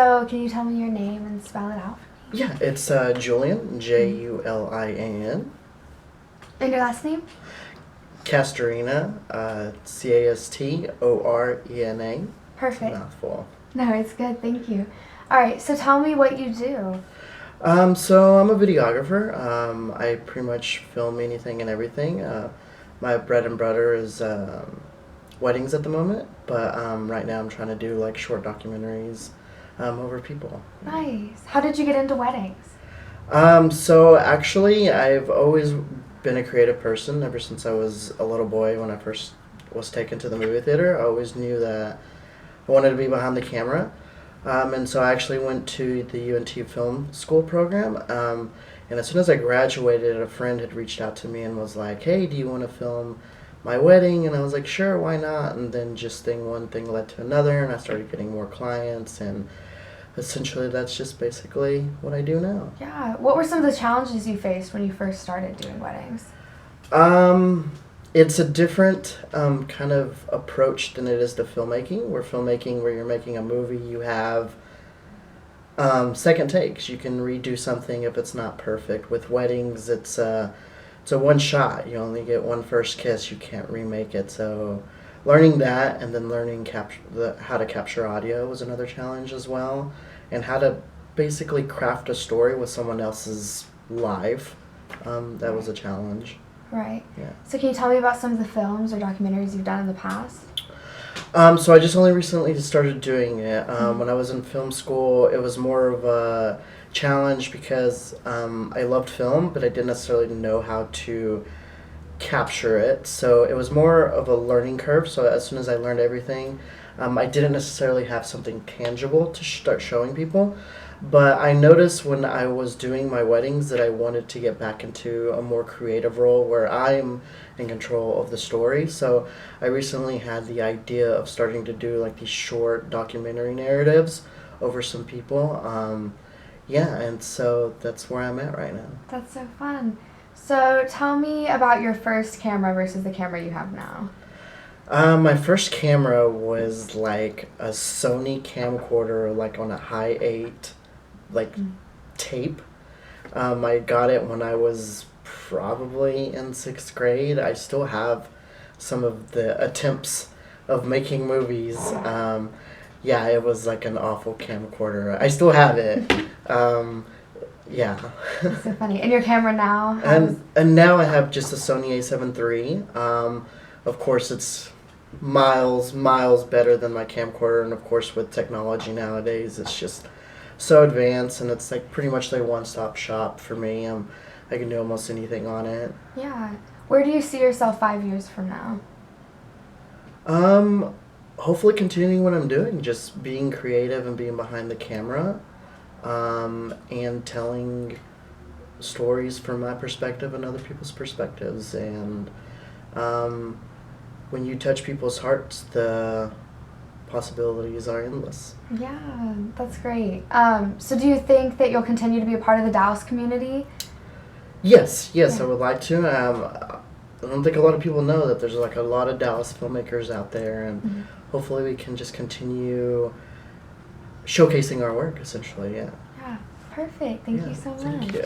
So can you tell me your name and spell it out for me? Yeah, it's Julian, Julian. And your last name? Castorena, Castorena. Perfect. It's a mouthful. No, it's good. Thank you. All right, so tell me what you do. So I'm a videographer. I pretty much film anything and everything. My bread and butter is weddings at the moment, but right now I'm trying to do like short documentaries over people. Nice. How did you get into weddings? So actually, I've always been a creative person ever since I was a little boy. When I first was taken to the movie theater, I always knew that I wanted to be behind the camera. And so I actually went to the UNT film school program. And as soon as I graduated, a friend had reached out to me and was like, "Hey, do you want to film my wedding?" And I was like, "Sure, why not?" And then just one thing led to another, and I started getting more clients, and essentially that's just basically what I do now. Yeah. What were some of the challenges you faced when you first started doing weddings? It's a different kind of approach than it is to filmmaking. Where you're making a movie, you have second takes. You can redo something if it's not perfect. With weddings, it's a one shot. You only get one first kiss. You can't remake it. So learning that, and then learning how to capture audio was another challenge as well, and how to basically craft a story with someone else's life. That was a challenge. Right. Yeah. So can you tell me about some of the films or documentaries you've done in the past? So I just only recently started doing it. When I was in film school, it was more of a challenge because I loved film, but I didn't necessarily know how to capture it. So it was more of a learning curve. So as soon as I learned everything, I didn't necessarily have something tangible to start showing people. But I noticed when I was doing my weddings that I wanted to get back into a more creative role where I'm in control of the story. So I recently had the idea of starting to do like these short documentary narratives over some people. And so that's where I'm at right now. That's so fun. So tell me about your first camera versus the camera you have now. My first camera was like a Sony camcorder, like on a high 8, tape. I got it when I was probably in 6th grade. I still have some of the attempts of making movies. It was like an awful camcorder. I still have it. Yeah. That's so funny. And your camera now? And now I have just a Sony A7 III. Of course, it's miles better than my camcorder, and of course with technology nowadays, it's just so advanced, and it's like pretty much like one-stop shop for me. I can do almost anything on it. Yeah. Where do you see yourself 5 years from now? Hopefully continuing what I'm doing, just being creative and being behind the camera, and telling stories from my perspective and other people's perspectives. And when you touch people's hearts, the possibilities are endless. Yeah, that's great. So do you think that you'll continue to be a part of the Dallas community? Yes, yeah. I would like to. I don't think a lot of people know that there's like a lot of Dallas filmmakers out there, and hopefully we can just continue showcasing our work, essentially. Yeah. Yeah, perfect. Thank you so much. Thank you.